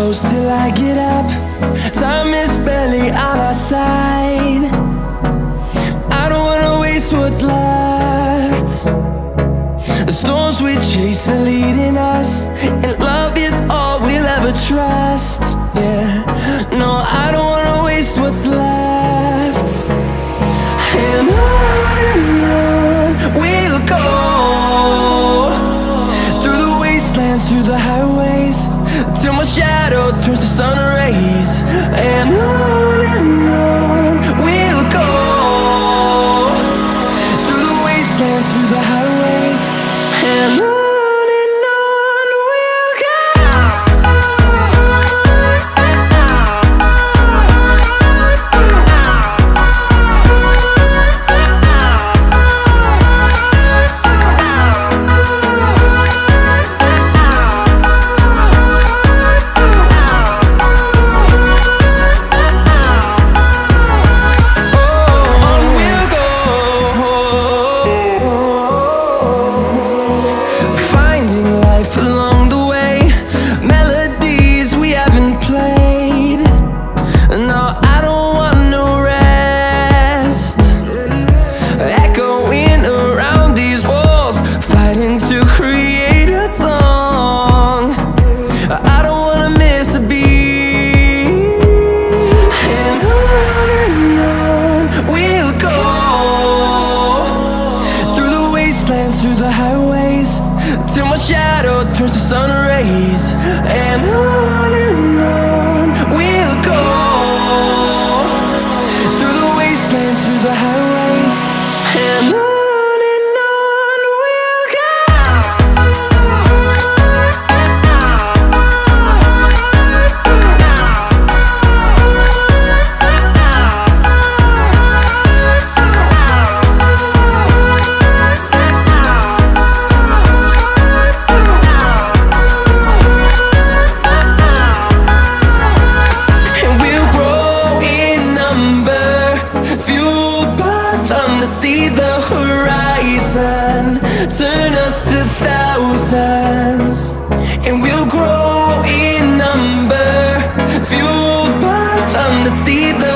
close till I get up. Time is barely on our side. I don't wanna waste what's left. The storms we chase are leading us, and love is all we'll ever trust. Yeah, no, I don't wanna waste what's left. And on we'll go, through the wastelands, through the highways, till my shadow turns to sun rays. And on we'll go, through the wastelands, through the highways, and on we'll go. Through the highways, till my shadow turns to sun rays. And on we'll go, through the wastelands, through the highways, and on we'll go. See the horizon turn us to thousands, and we'll grow in number, fueled by them to see the